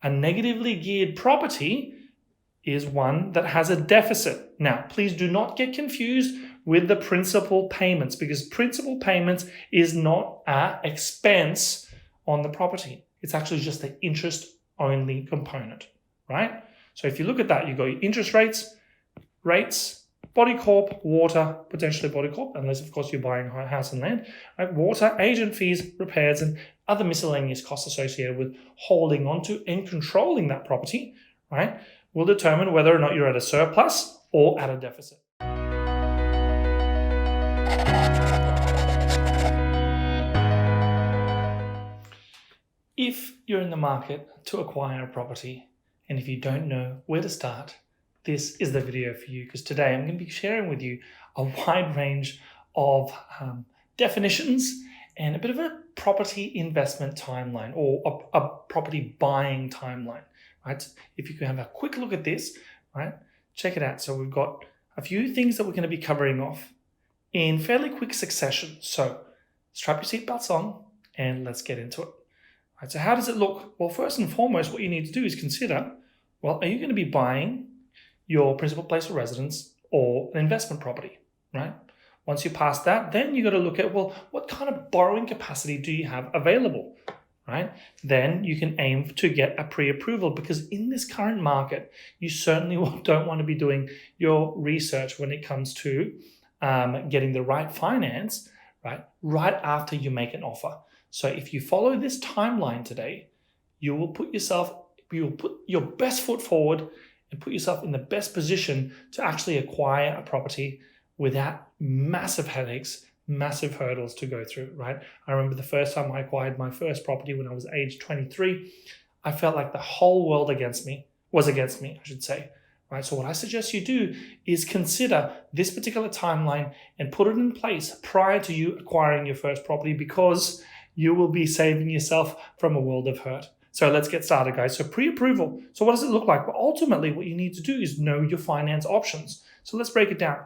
A negatively geared property is one that has a deficit. Now, please do not get confused with the principal payments, because principal payments is not an expense on the property. It's actually just the interest-only component, right? So if you look at that, you've got your interest rates, body corp, water, potentially body corp, unless of course you're buying a house and land, right? Water, agent fees, repairs, and other miscellaneous costs associated with holding onto and controlling that property, right, will determine whether or not you're at a surplus or at a deficit. If you're in the market to acquire a property, and if you don't know where to start, this is the video for you, because today I'm going to be sharing with you a wide range of definitions and a bit of a property investment timeline, or a property buying timeline, right? If you can have a quick look at this, right, check it out. So we've got a few things that we're going to be covering off in fairly quick succession. So strap your seatbelts on and let's get into it. Right, so how does it look? Well, first and foremost, what you need to do is consider, well, are you going to be buying your principal place of residence or an investment property, right? Once you pass that, then you got to look at, well, what kind of borrowing capacity do you have available, right? Then you can aim to get a pre-approval, because in this current market, you certainly don't want to be doing your research when it comes to getting the right finance, right after you make an offer. So if you follow this timeline today, you will put your best foot forward and put yourself in the best position to actually acquire a property without massive headaches, massive hurdles to go through, right? I remember the first time I acquired my first property when I was age 23, I felt like the whole world was against me, I should say, right? So what I suggest you do is consider this particular timeline and put it in place prior to you acquiring your first property, because you will be saving yourself from a world of hurt. So let's get started, guys. So pre-approval. So what does it look like? Well, ultimately, what you need to do is know your finance options. So let's break it down.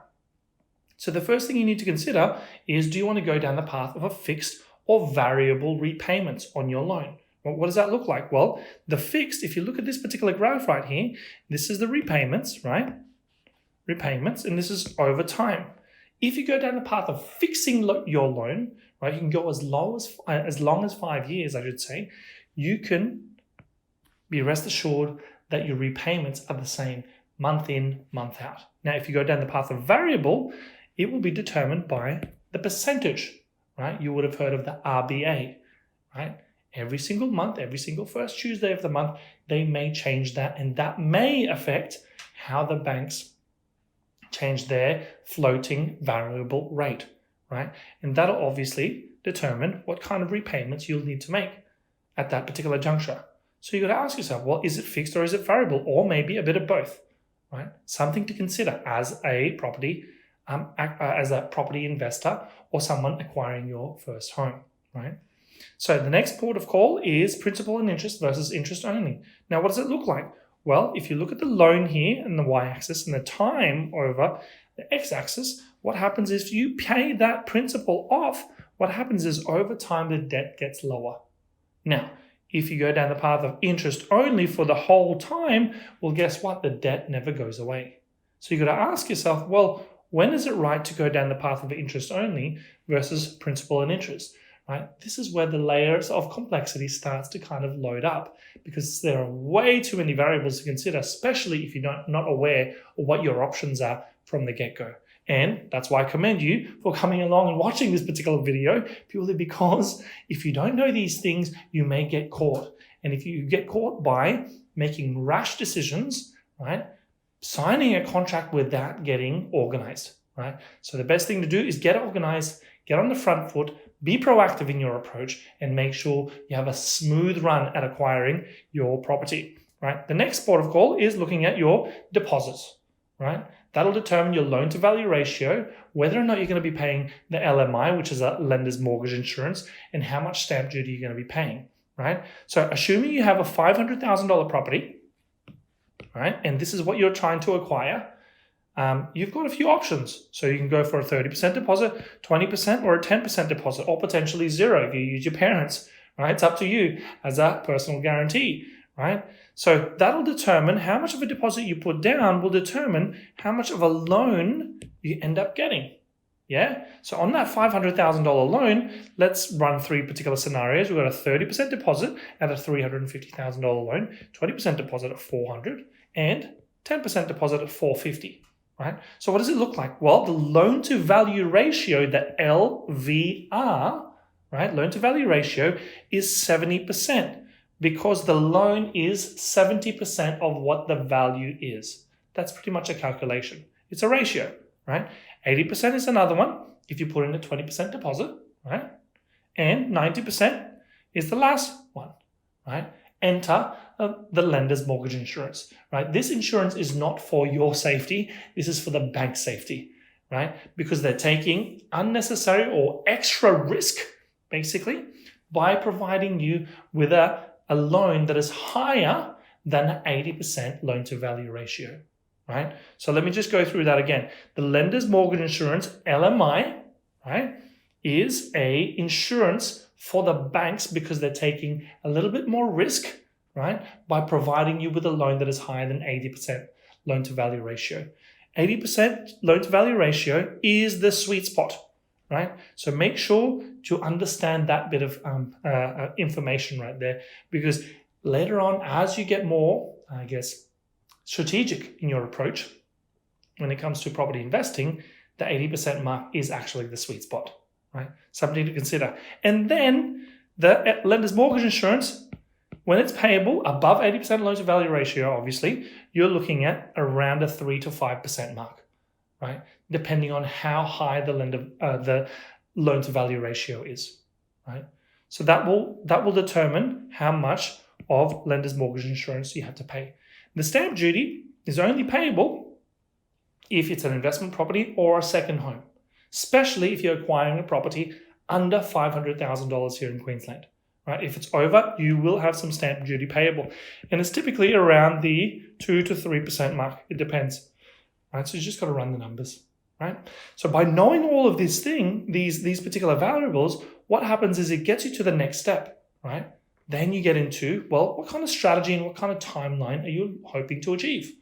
So the first thing you need to consider is, do you want to go down the path of a fixed or variable repayments on your loan? Well, what does that look like? Well, the fixed, if you look at this particular graph right here, this is the repayments, right? Repayments, and this is over time. If you go down the path of fixing your loan, right, you can go as long as 5 years, I should say. You can be rest assured that your repayments are the same month in, month out. Now, if you go down the path of variable, it will be determined by the percentage, right? You would have heard of the RBA, right? Every single month, every single first Tuesday of the month, they may change that, and that may affect how the banks change their floating variable rate, right? And that'll obviously determine what kind of repayments you'll need to make at that particular juncture. So you got to ask yourself, well, is it fixed or is it variable, or maybe a bit of both, right? Something to consider as a property investor or someone acquiring your first home, right? So the next port of call is principal and interest versus interest only. Now, what does it look like? Well, if you look at the loan here and the y-axis and the time over the x-axis, what happens is you pay that principal off. What happens is over time, the debt gets lower. Now, if you go down the path of interest only for the whole time, well, guess what? The debt never goes away. So you've got to ask yourself, well, when is it right to go down the path of interest only versus principal and interest? Right? This is where the layers of complexity starts to kind of load up, because there are way too many variables to consider, especially if you're not aware of what your options are from the get-go. And that's why I commend you for coming along and watching this particular video, purely because if you don't know these things, you may get caught. And if you get caught by making rash decisions, right, signing a contract without getting organized, right? So the best thing to do is get organized, get on the front foot, be proactive in your approach, and make sure you have a smooth run at acquiring your property, right? The next port of call is looking at your deposits, right? That'll determine your loan to value ratio, whether or not you're going to be paying the LMI, which is a lender's mortgage insurance, and how much stamp duty you're going to be paying, right? So assuming you have a $500,000 property, right, and this is what you're trying to acquire, you've got a few options. So you can go for a 30% deposit, 20%, or a 10% deposit, or potentially zero if you use your parents, right? It's up to you as a personal guarantee, right? So that'll determine how much of a deposit you put down will determine how much of a loan you end up getting. Yeah. So on that $500,000 loan, let's run 3 particular scenarios. We've got a 30% deposit at a $350,000 loan, 20% deposit at $400,000, and 10% deposit at $450,000. Right? So what does it look like? Well, the loan to value ratio, the LVR, right? Loan to value ratio is 70% because the loan is 70% of what the value is. That's pretty much a calculation. It's a ratio, right? 80% is another one if you put in a 20% deposit, right? And 90% is the last one, right? Enter the lender's mortgage insurance, right? This insurance is not for your safety. This is for the bank's safety, right? Because they're taking unnecessary or extra risk, basically, by providing you with a loan that is higher than an 80% loan to value ratio, right? So let me just go through that again. The lender's mortgage insurance, LMI, right, is a insurance for the banks because they're taking a little bit more risk, right, by providing you with a loan that is higher than 80% loan to value ratio. 80% loan to value ratio is the sweet spot, right? So make sure to understand that bit of information right there, because later on, as you get more, I guess, strategic in your approach when it comes to property investing, the 80% mark is actually the sweet spot, right? Something to consider. And then the lender's mortgage insurance, when it's payable above 80% loan to value ratio, obviously, you're looking at around a 3 to 5% mark, right? Depending on how high the loan to value ratio is, right? So that will determine how much of lender's mortgage insurance you have to pay. The stamp duty is only payable if it's an investment property or a second home, especially if you're acquiring a property under $500,000 here in Queensland. Right? If it's over, you will have some stamp duty payable. And it's typically around the 2 to 3% mark. It depends. Right? So you just got to run the numbers. Right? So by knowing all of these particular variables, what happens is it gets you to the next step. Right? Then you get into, well, what kind of strategy and what kind of timeline are you hoping to achieve?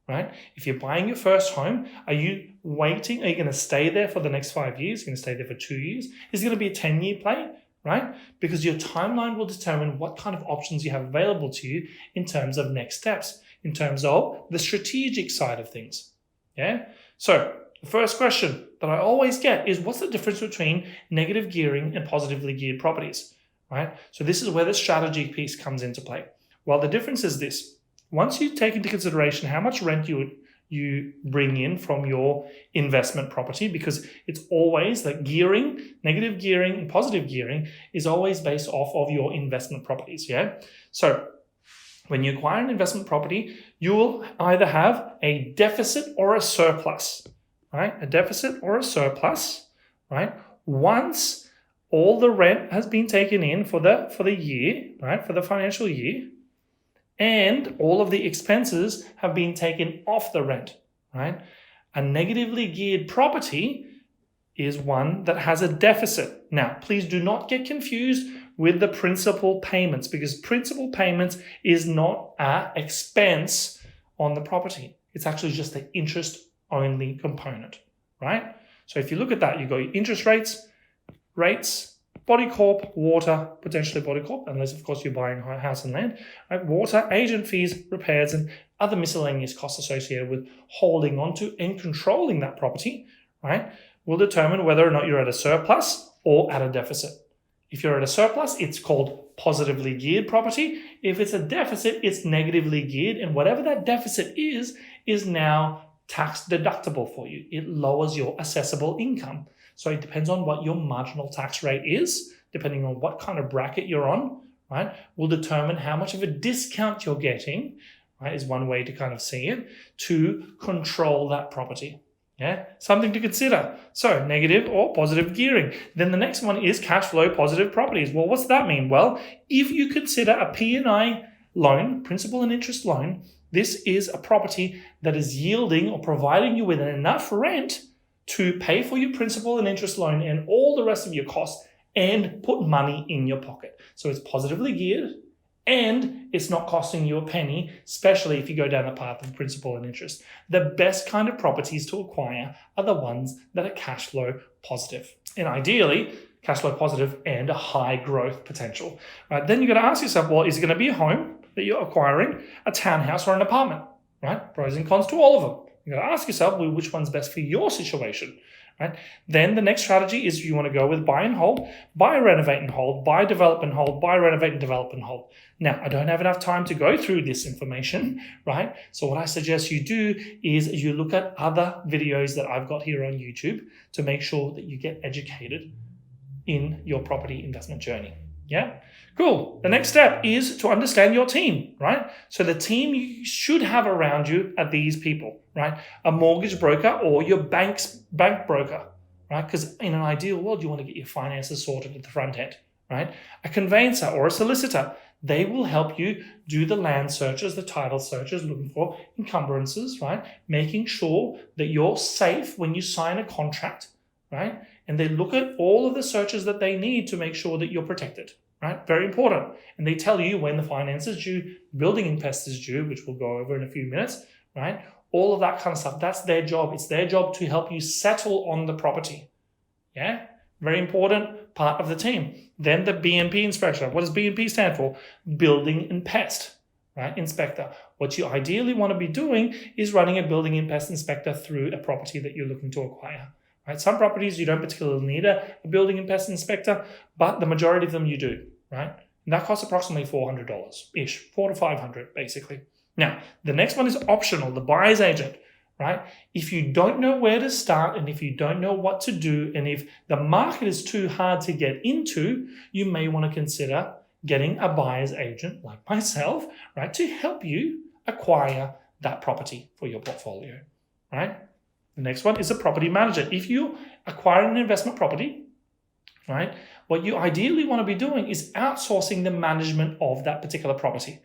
Right? If you're buying your first home, are you waiting? Are you going to stay there for the next 5 years? Are you going to stay there for 2 years? Is it going to be a 10-year play? Right? Because your timeline will determine what kind of options you have available to you in terms of next steps, in terms of the strategic side of things. Yeah? So the first question that I always get is, what's the difference between negative gearing and positively geared properties? Right? So this is where the strategy piece comes into play. Well, the difference is this. Once you take into consideration how much rent you bring in from your investment property, because it's always like gearing, negative gearing and positive gearing is always based off of your investment properties. Yeah. So when you acquire an investment property, you will either have a deficit or a surplus, right? A deficit or a surplus, right? Once all the rent has been taken in for the year, right? For the financial year, and all of the expenses have been taken off the rent, right? A negatively geared property is one that has a deficit. Now, please do not get confused with the principal payments, because principal payments is not an expense on the property. It's actually just the interest-only component, right? So if you look at that, you've got your interest rates, body corp, water, potentially body corp, unless of course you're buying a house and land, right? Water, agent fees, repairs, and other miscellaneous costs associated with holding onto and controlling that property, right, will determine whether or not you're at a surplus or at a deficit. If you're at a surplus, it's called positively geared property. If it's a deficit, it's negatively geared, and whatever that deficit is now tax deductible for you. It lowers your assessable income. So it depends on what your marginal tax rate is, depending on what kind of bracket you're on, right, will determine how much of a discount you're getting, right, is one way to kind of see it, to control that property. Yeah, something to consider. So negative or positive gearing. Then the next one is cash flow positive properties. Well, what's that mean? Well, if you consider a P&I loan, principal and interest loan, this is a property that is yielding or providing you with enough rent to pay for your principal and interest loan and all the rest of your costs and put money in your pocket. So it's positively geared and it's not costing you a penny, especially if you go down the path of principal and interest. The best kind of properties to acquire are the ones that are cash flow positive, and ideally cash flow positive and a high growth potential. Right? Then you got to ask yourself, well, is it going to be a home that you're acquiring, a townhouse, or an apartment? Right? Pros and cons to all of them. You got to ask yourself, well, which one's best for your situation? Right? Then the next strategy is you want to go with buy and hold, buy, renovate and hold, buy, develop and hold, buy, renovate and develop and hold. Now, I don't have enough time to go through this information, right? So what I suggest you do is you look at other videos that I've got here on YouTube to make sure that you get educated in your property investment journey. Yeah? Cool. The next step is to understand your team, right? So the team you should have around you are these people, right? A mortgage broker or your bank broker, right? Because in an ideal world, you want to get your finances sorted at the front end, right? A conveyancer or a solicitor, they will help you do the land searches, the title searches, looking for encumbrances, right? Making sure that you're safe when you sign a contract, right? And they look at all of the searches that they need to make sure that you're protected, right? Very important. And they tell you when the finance is due, building impest is due, which we'll go over in a few minutes, right? All of that kind of stuff. That's their job. It's their job to help you settle on the property. Yeah? Very important part of the team. Then the Bmp Inspector. What does BMP stand for? Building and Pest, right? Inspector. What you ideally want to be doing is running a building and pest inspector through a property that you're looking to acquire. Right? Some properties you don't particularly need a building and pest inspector, but the majority of them you do, right? And that costs approximately $400-ish, $400 to $500 basically. Now, the next one is optional, the buyer's agent, right? If you don't know where to start and if you don't know what to do and if the market is too hard to get into, you may want to consider getting a buyer's agent like myself, right, to help you acquire that property for your portfolio, right? The next one is a property manager. If you acquire an investment property, right, what you ideally want to be doing is outsourcing the management of that particular property,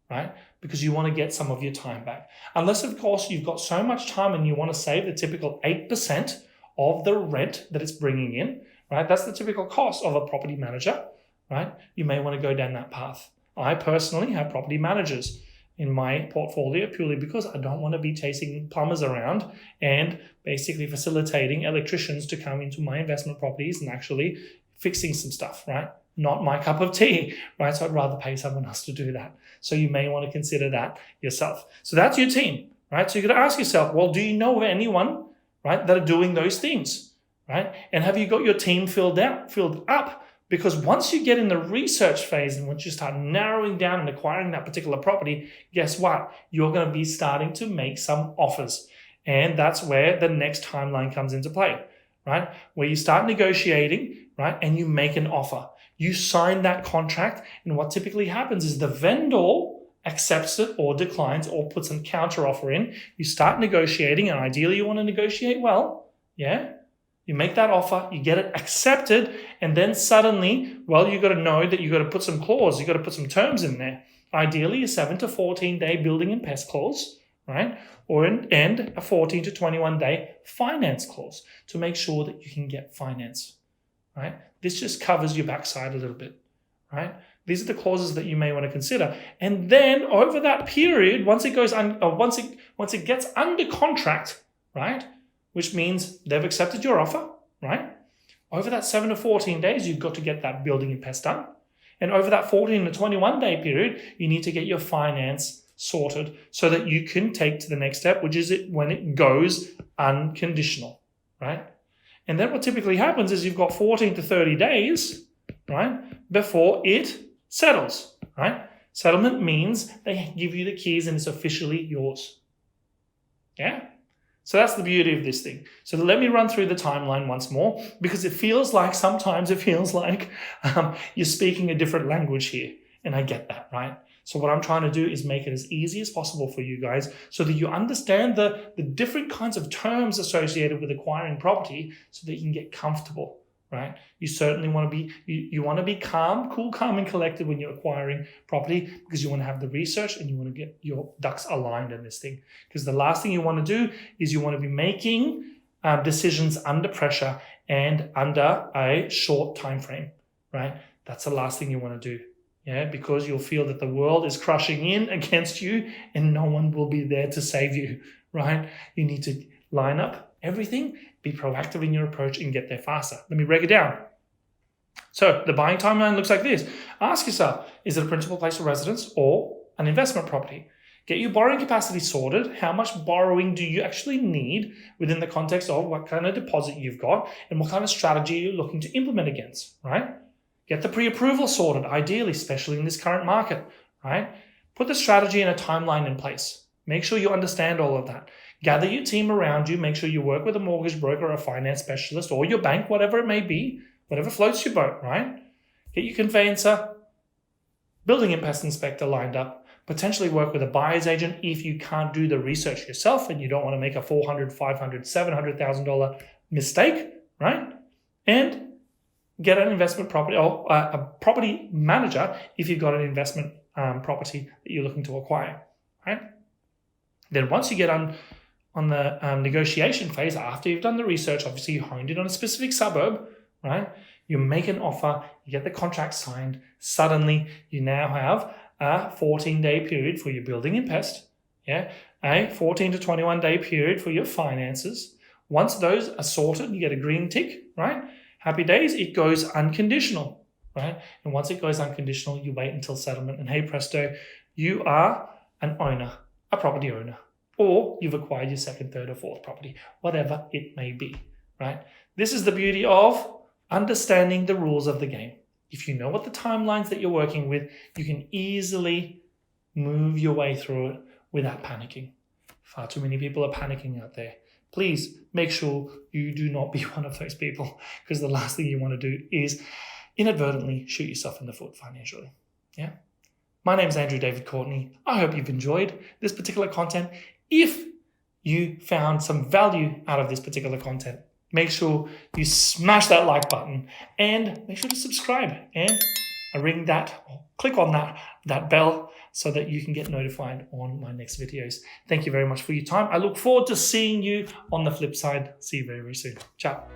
right? Because you want to get some of your time back. Unless, of course, you've got so much time and you want to save the typical 8% of the rent that it's bringing in, right? That's the typical cost of a property manager, right? You may want to go down that path. I personally have property managers in my portfolio purely because I don't want to be chasing plumbers around and basically facilitating electricians to come into my investment properties and actually fixing some stuff, right? Not my cup of tea, right? So I'd rather pay someone else to do that. So you may want to consider that yourself. So that's your team, right? So you've got to ask yourself, well, do you know of anyone, right, that are doing those things, right? And have you got your team filled up? Because once you get in the research phase and once you start narrowing down and acquiring that particular property, guess what? You're going to be starting to make some offers. And that's where the next timeline comes into play, right? Where you start negotiating, right? And you make an offer. You sign that contract. And what typically happens is the vendor accepts it or declines or puts a counter offer in. You start negotiating, and ideally you want to negotiate well, yeah? You make that offer, you get it accepted, and then suddenly, well, you got to know that you got to put some clause, you got to put some terms in there. Ideally, a 7 to 14 day building and pest clause, right? And a 14 to 21 day finance clause to make sure that you can get finance, right? This just covers your backside a little bit, right? These are the clauses that you may want to consider. And then over that period, once it gets under contract, right? Which means they've accepted your offer, right? Over that 7 to 14 days, you've got to get that building and pest done. And over that 14 to 21 day period, you need to get your finance sorted so that you can take to the next step, which is when it goes unconditional, right? And then what typically happens is you've got 14 to 30 days, right, before it settles, right? Settlement means they give you the keys and it's officially yours. Yeah? So that's the beauty of this thing. So let me run through the timeline once more, because sometimes it feels like you're speaking a different language here. And I get that, right? So what I'm trying to do is make it as easy as possible for you guys so that you understand the different kinds of terms associated with acquiring property so that you can get comfortable, right? You certainly want to be, you want to be calm, cool, calm, and collected when you're acquiring property, because you want to have the research and you want to get your ducks aligned in this thing. Because the last thing you want to do is you want to be making decisions under pressure and under a short time frame, right? That's the last thing you want to do. because you'll feel that the world is crushing in against you and no one will be there to save you, right? You need to line up everything, be proactive in your approach, and get there faster. Let me break it down. So the buying timeline looks like this. Ask yourself, is it a principal place of residence or an investment property? Get your borrowing capacity sorted. How much borrowing do you actually need within the context of what kind of deposit you've got and what kind of strategy you're looking to implement against, right? Get the pre-approval sorted, ideally, especially in this current market, right? Put the strategy and a timeline in place. Make sure you understand all of that. Gather your team around you. Make sure you work with a mortgage broker or a finance specialist or your bank, whatever it may be, whatever floats your boat, right? Get your conveyancer, building impact inspector lined up. Potentially work with a buyer's agent if you can't do the research yourself and you don't want to make a $400,000, $500,000, $700,000 mistake, right? And get an investment property or a property manager if you've got an investment property that you're looking to acquire, right? Then once you get on the negotiation phase, after you've done the research, obviously you honed in on a specific suburb, right? You make an offer, you get the contract signed. Suddenly, you now have a 14-day period for your building and pest, a 14 to 21-day period for your finances. Once those are sorted, you get a green tick, right? Happy days, it goes unconditional, right? And once it goes unconditional, you wait until settlement. And hey presto, you are an owner, a property owner, or you've acquired your second, third, or fourth property, whatever it may be, right? This is the beauty of understanding the rules of the game. If you know what the timelines that you're working with, you can easily move your way through it without panicking. Far too many people are panicking out there. Please make sure you do not be one of those people, because the last thing you want to do is inadvertently shoot yourself in the foot financially. Yeah. My name is Andrew David Courtney. I hope you've enjoyed this particular content. If you found some value out of this particular content, make sure you smash that like button and make sure to subscribe and ring that, or click on that bell so that you can get notified on my next videos. Thank you very much for your time. I look forward to seeing you on the flip side. See you very, very soon. Ciao.